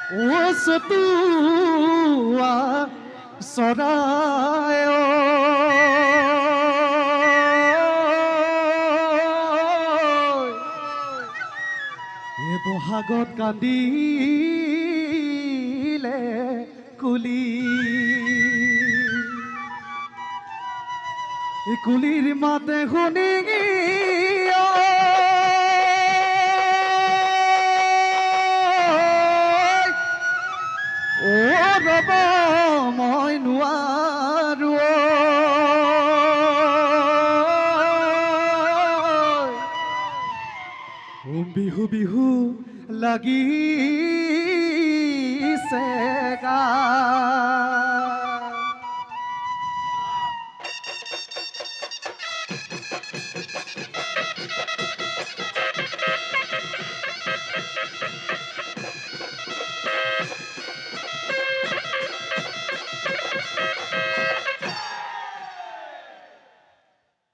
ও চতুৱা চৰাই এ বহাগত কান্দিলে কুলি এই কুলিৰ মাতে শুনি ৰব মই নোৱাৰো বিহু বিহু লাগিছে গা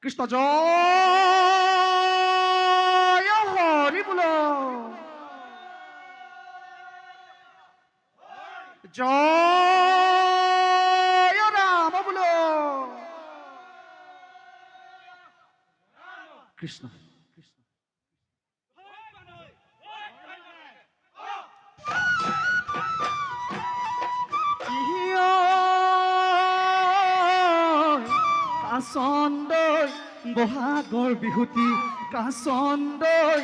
কৃষ্ণ জয় হৰি বোল জয় ৰাম বোল কৃষ্ণ কৃষ্ণ কাচন্দৈ বহাগৰ বিহুতি কাচন্দৈ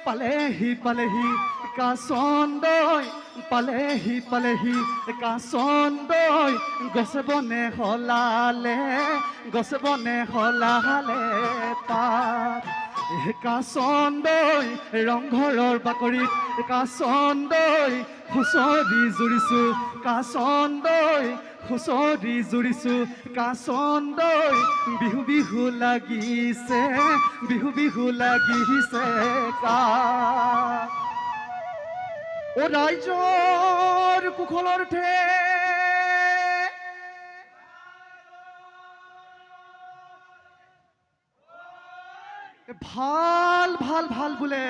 পালেহি পালেহি কাচন্দৈ পালেহি পালেহি কাচন্দৈ গছে বনে হলালে গছে বনে হলালে পাত কাচন্দৈ ৰংঘৰৰ বাকৰিত কাচন্দৈ হুঁচৰি জুৰিছো কাচন্দৈ হুঁচৰি জুৰিছো কাচন্দৈ বিহু বিহু লাগিছে বিহু বিহু লাগিছে কা ও ৰাইজৰ কুশলৰ ঠে ভাল ভাল ভাল বোলে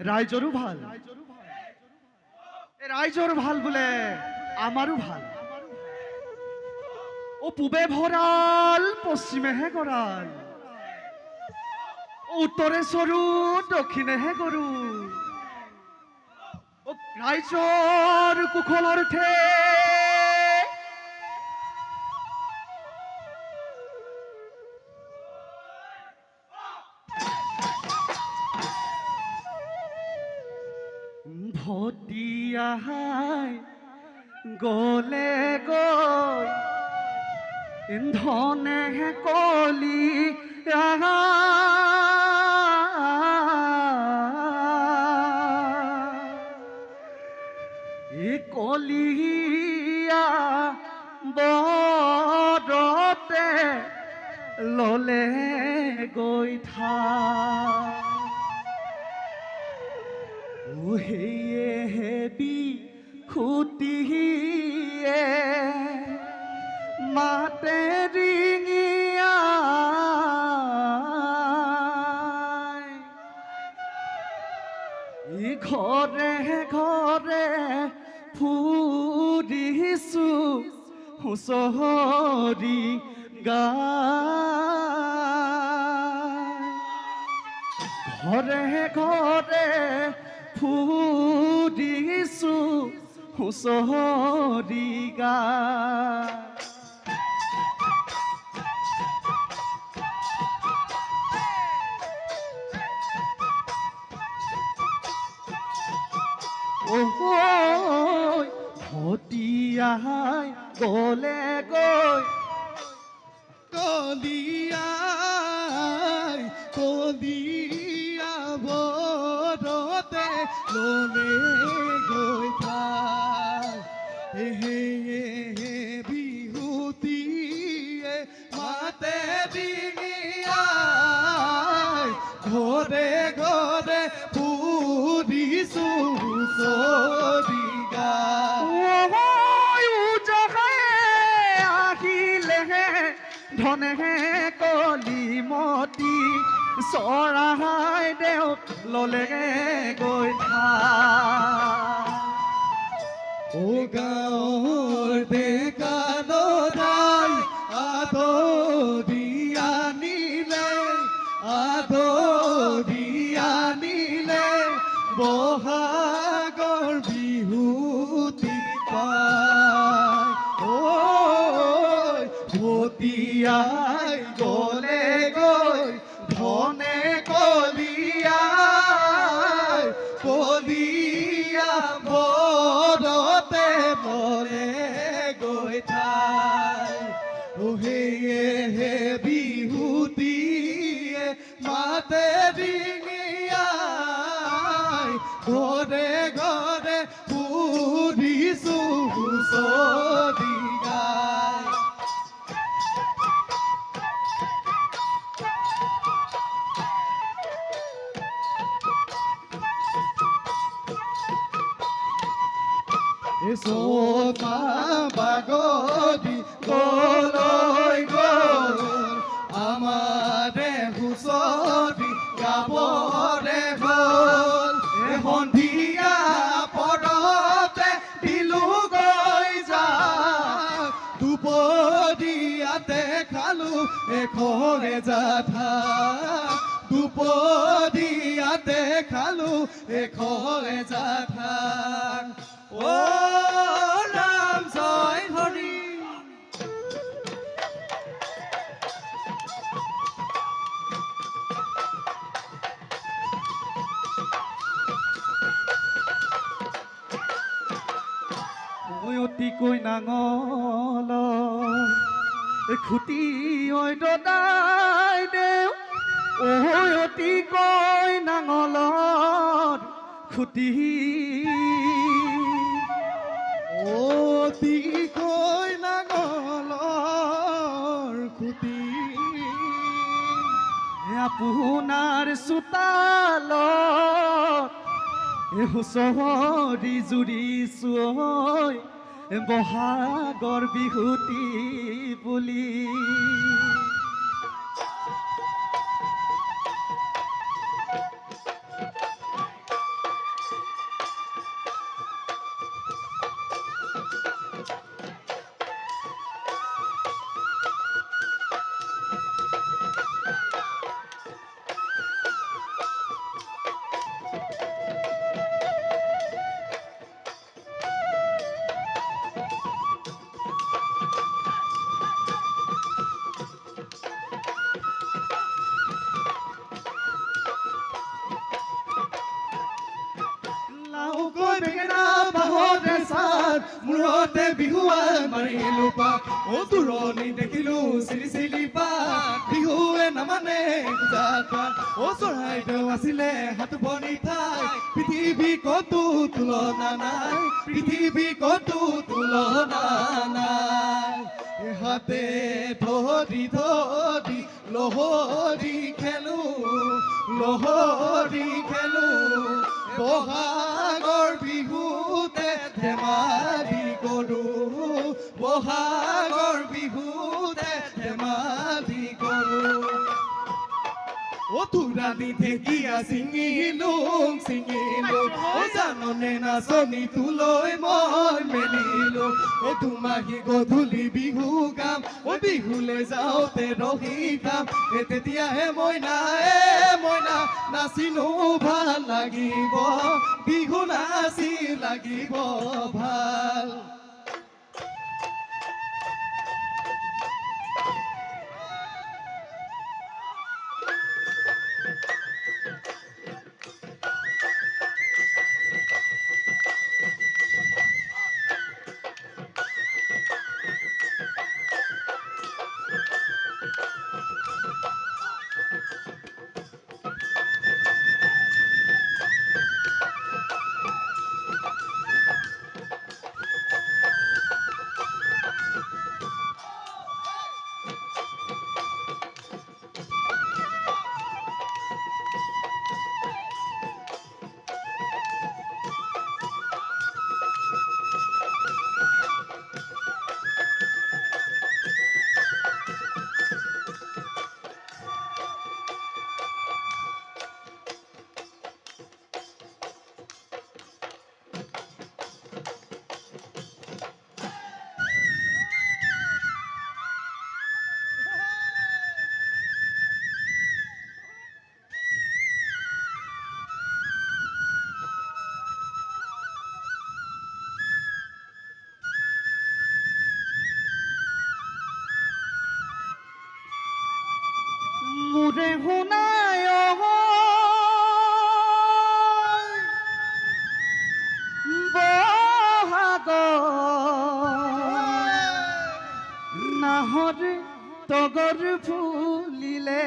ৰাইজৰো ভাল ৰাইজৰ ভাল বোলে আমাৰো ভাল ও পূবে ভৰাল পশ্চিমেহে গৰাল উত্তৰে চৰু দক্ষিণেহে গৰু ও ৰাইজৰ কুশলৰ ঠে ভটিয়াহাই গলে গৈ ধনে কলি কলিয়া বৰতে ললে গৈ থা হেয়ে হেবি খুটিয়ে মাতে ৰিঙিয়া ঘৰে ঘৰে ফুৰিছো হুঁচৰি গাই ঘৰে ঘৰে ফুৰিছো হুঁচৰি গাই ভটিয়াই গলে গৈ কলিয়াই কলিয়া বৰতে ললে গৈ হে বিহুতিয়ে মাতে ডিঙিয়াই ঘৰে ঘৰে ফুৰিছো হুঁচৰি গাই আহিলেহে ধনেহে কলিমতি চৰাই দেও ললে গৈ থা ও গাঁৱৰ ডেকা লৰাই আদৰিয়া নিলে বহাগৰ বিহুতি পায় ঐ ভটিয়াই গলে গৈ ধনে কলিয়া বৰতে মৰে গৈ ঠাই সেয়েহে বিহুতিয়ে মাতে ডিঙিয়াই ঘৰে ঘৰে ফুৰিছো হুঁচৰি গাই চমা বাগদি গলৈ গল আমাৰে হুঁচৰি গাবৰে হ'ল সন্ধিয়া পৰতে দিলো গৈ যা দুপৰীয়াতে খালো এখৰে যাঠা দুপৰীয়াতে খালো এখৰে যাঠা ও ৰাম জয় হৰি অতিকৈ নাঙল খুটি ঐ দদাই দেও অতিকৈ নাঙলৰ খুটি অতিকৈ নাঙলৰ খুটি আপোনাৰ চোতালত হুঁচৰি জুৰিছো বহাগৰ বিহুতি বুলি মূৰতে বিহুৱান মাৰিলো পাক ও দূৰণি দেখিলো চিৰি চিৰি পাত বিহুৱে নামানে ও চৰাইদেউ আছিলে হাত বনি ঠাই পৃথিৱী কতো তুলনা নাই পৃথিৱী কতো তুলনা নাই হাতে ধৰি ধৰি লহৰি খেলো বহাগৰ বিহুতে ধেমালি কৰো বহাগৰ বিহুতে ধেমালি কৰো ও তুৰানি ঢেকীয়া ছিঙিলো ও জাননে নাচনি তুলৈ মই মেলিলো ও দুমাহী গধূলি বিহু গাম ও বিহুলৈ যাওঁতে ৰহি খাম তেতিয়াহে মইনা নাচিনো ভাল লাগিব বিহু নাচি লাগিব ভাল তগৰ ফুলিলে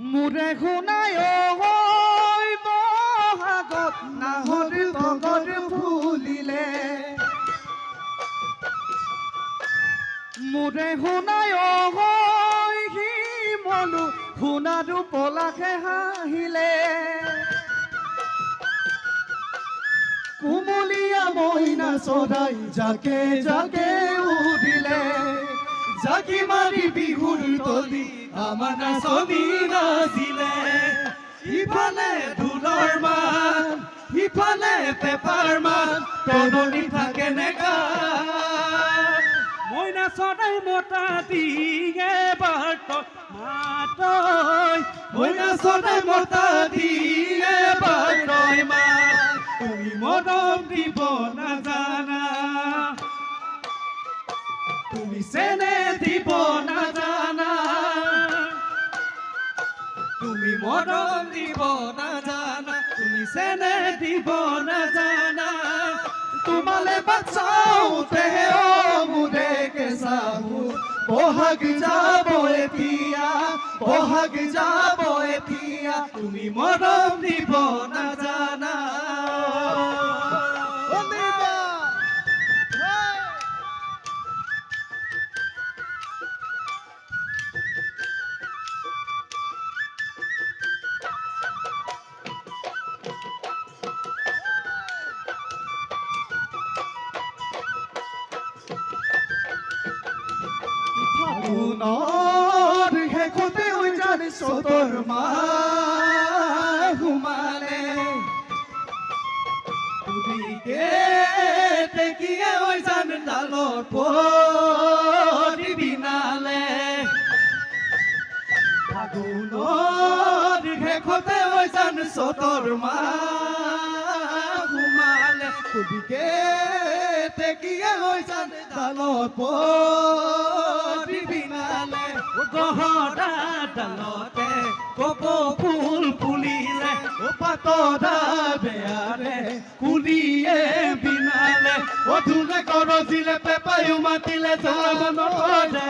মোৰে শুনাই ঐ বহাগত নাহৰ তগৰ ফুলিলে মোৰে শুনাই শিমলু সোণাৰু পলাশে হাঁহিলে কুমলীয়া মইনা চৰাই জাকে জাকে উৰিলে জাকি মাৰি বিহুৰ তলি আমাৰ নাচনি নাচিলে ইফালে ঢোলৰ মান ইফালে পেপাৰ মান প্ৰণনি থাকে নেগা মইনা চৰাই মতা দিয়ে বাট মাতৈ মইনা চৰাই মতা দিয়ে বাৰই মান তুমি মৰম দিব নাজানা তুমি চেনে দিব নাজানা তুমি মৰম দিব নাজানা তুমি চেনে দিব নাজানা তোমালে বাচাওতে মোৰে কেঁচাহু বহাগ যাব এতিয়া তুমি মৰম দিব নাজানা ফাগুনৰ শেষতে হৈ জানি চতৰ মাহ সোমালে তেকিয়ে হৈ জান ডালৰ পৰি বিনালে ফাগুনৰ শেষতে হৈ জান চতৰ মাহ সোমালে তেকিয়ে হৈ জান ডালৰ পৰি বিনালে গহৰা ডালতে কপৌ ফুল ফুলিলে পাতৰা বেয়াৰে কুলিয়ে বিনালে অধুলে কৰজিলে পেপায়ো মাতিলে যাব নপৰে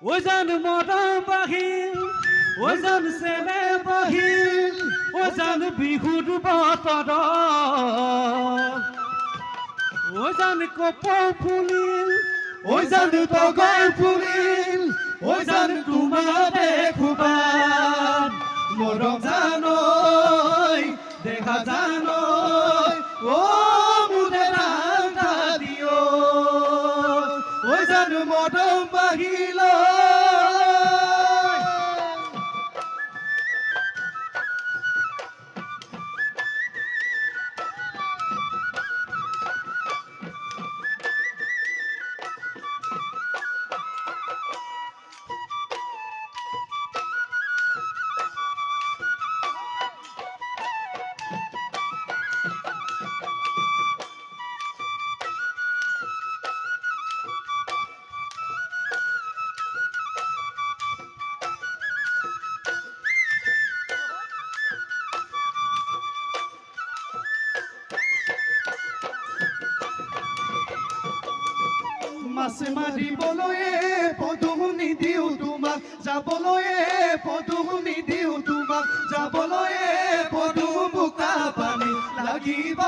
ঐ জান মৰম বাহিল ঐ জান চেনে বাহিল ঐ জান বিহুৰ বতৰত ঐ জান কপৌ ফুলিল ঐ জান তগৰ ফুলিল ঐ জান তোমাৰে খুবান মৰম জানৈ দেখা জানৈ ও মোৰে ৰান্ধা দিও ঐ জান মৰম বাহিল মাছ মাৰিবলৈ পদুমনি দিওঁ তোমাক যাবলৈ পদুমনি দিওঁ তোমাক যাবলৈ পদুম বোকা পানী লাগিব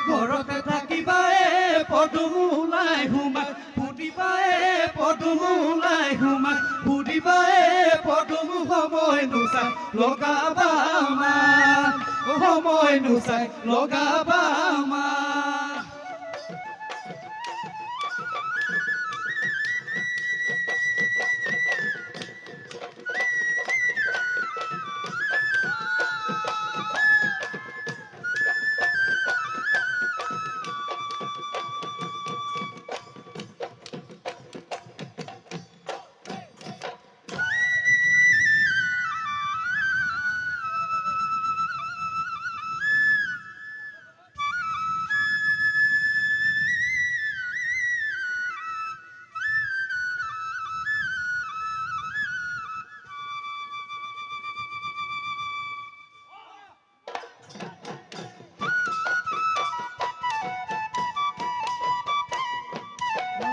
ঘৰতে থাকিবাই পদুম ওলাই সোমাক ফুটিবাই পদুম ওলাই সোমাক ফুটিবাই পদুম সময় নোচাই লগাবা মান সময় নোচাই লগাবা মান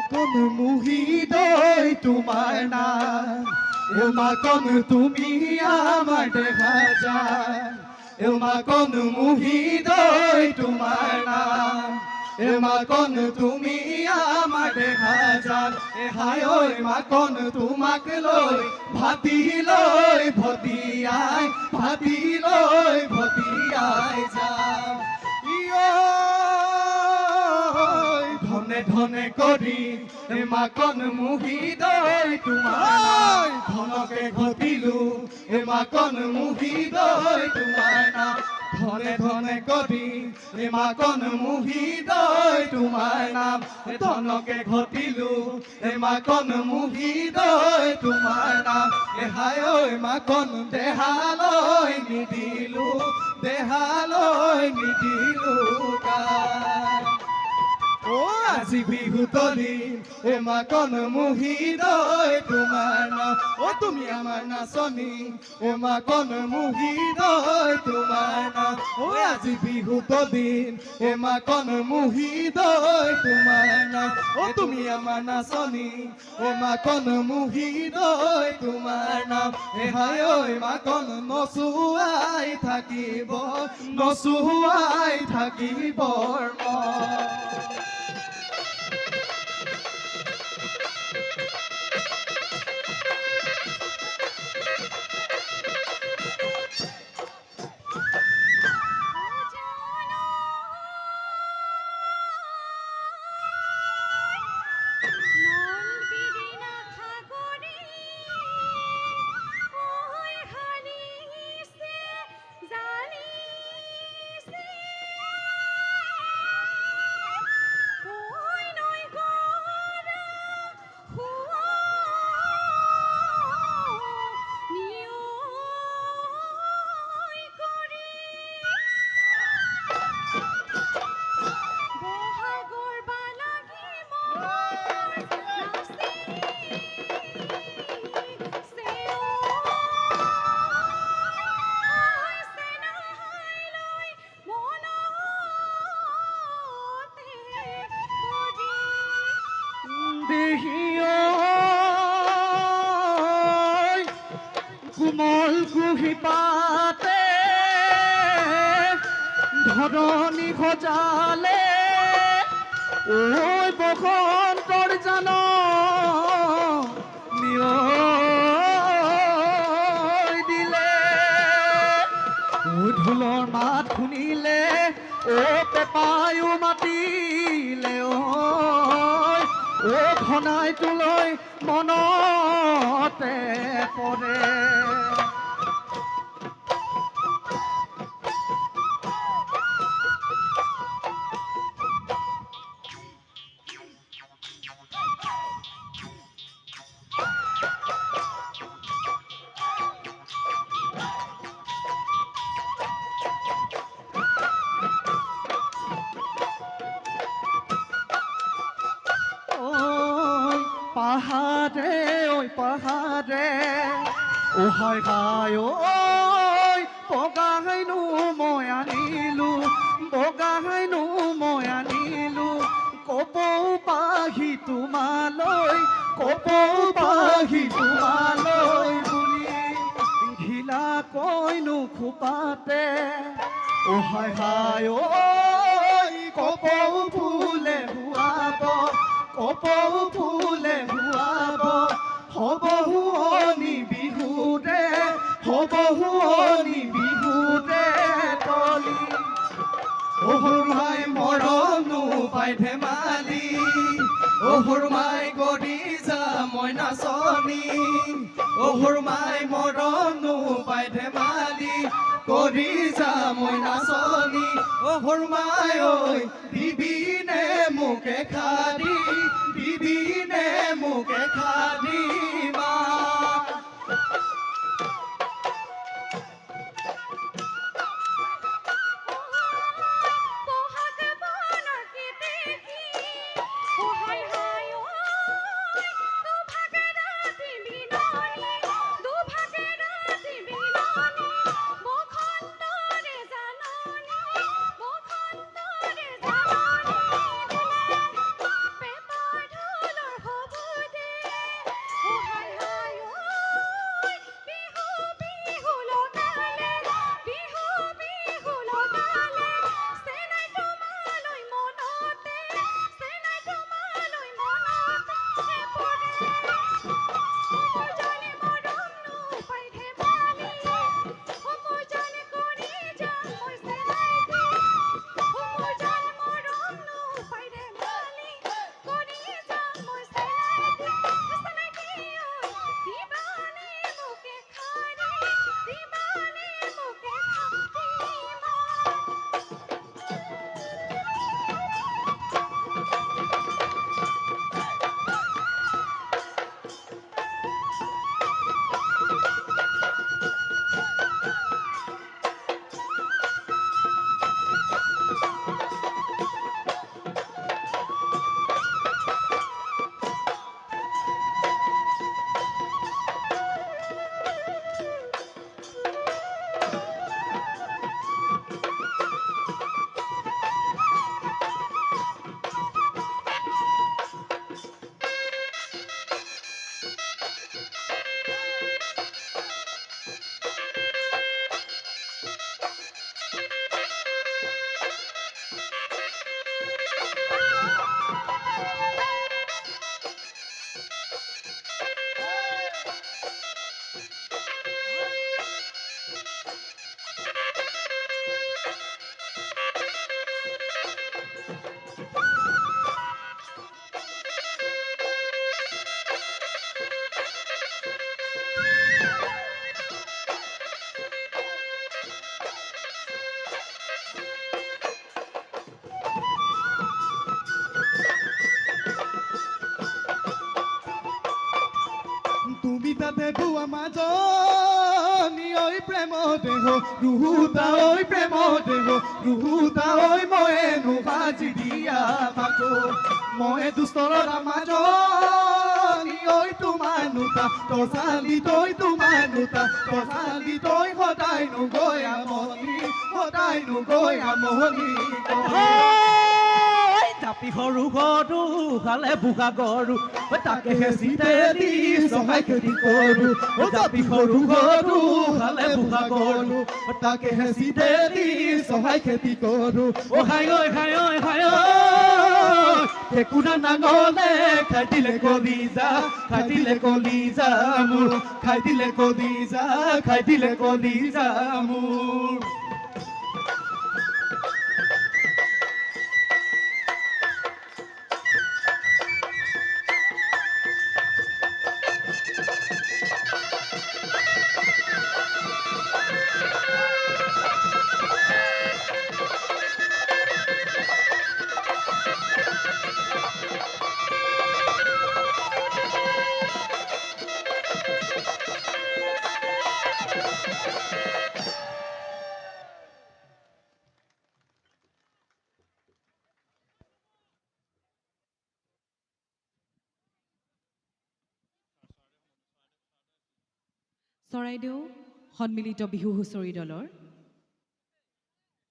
মাকন মুহিদই তোমার নাম এ মাকন তুমি আমার দেখা যায় এ মাকন মুহিদই তোমার নাম এ মাকন তুমি আমার দেখা যায় এ হায় ওই মাকন তোমাক লই ভাতি লই ভতিয়াই যাও ধনে ধনে করি এ মাকন মুহিদই তোমার ধনকে ঘটিলু এ মাকন মুহিদই তোমার নাম ধনে ধনে করি এ মাকন মুহিদই তোমার নাম ধনকে ঘটিলু এ মাকন মুহিদই তোমার নাম এ হায় ওই মাকন দেহালই নিদিলু ও আজি বিহু তলিন এ মাকন মুহিদই তোমার নাম ও তুমি আমার নাচনী এ মাকন মুহিদই তোমার নাম ও আজি বিহু তলিন এ মাকন মুহিদই তোমার নাম ও তুমি আমার নাচনী এ মাকন মুহিদই তোমার নাম এ হায় ওই মাকন নচুৱাই থাকিব কোমল কুহিপাতে ধৰণী সজালে ঐ বসন্তৰ জান নিয়ৈ দিলে ঐ ঢোলৰ মাত শুনিলে ঐ পেপায়ো মাতিলে ঐ ঘনাই তোলৈ মনতে পৰে পাহাৰে ঐ হায় ঐ বগাইনো মই আনিলো কপৌ পাহি তোমালৈ বুলি ঘিলা কৈনো খোপাতে ঐ হায় ঐ কপৌ ফুলে হুৱাব হ'ব শুৱনি বিহুৰে তলি অহুৰমাই মৰমনো পাই ধেমালি অহুৰমাই কৰি যা মই নাচনী অহুৰমাই মৰমনো পাই ধেমালি কৰি যা মই নাচনী অহুৰমাই ঐ দিবিনে মোকে খাৰি মা তুমি তাতে বুয়া মাজনী ঐ প্ৰেম দেহ ৰুহুতা ঐ প্ৰেম দেহ ৰুহুতা ঐ ময়েনো বাজি দিয়া মাকো ময়ে দুষ্টৰ মাজনী ঐ তোমাৰ নোতা তচালি তই তোমাৰ নোতা তচালি তই সদায় নগৈ আমনি সদায় নগৈ আমনি জাপি সৰু গৰু খালে বোকা গৰু তাকে হেঁচিতে দি সহায় খেতি কৰো ও জাপি সৰু গৰু খালে বোকা গৰু তাকে হেঁচিতে দি সহায় খেতি কৰো ও খাই ঐ খাই ঐ খাই ঐ একোনা নাঙলে খাই দিলে কলিজা মোৰ খাই দিলে কলিজা মোৰ চৰাইদেউ সন্মিলিত বিহু হুঁচৰি দলৰ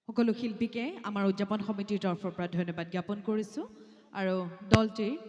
সকলো শিল্পীকে আমাৰ উদযাপন সমিতিৰ তৰফৰ পৰা ধন্যবাদ জ্ঞাপন কৰিছোঁ আৰু দলটিৰ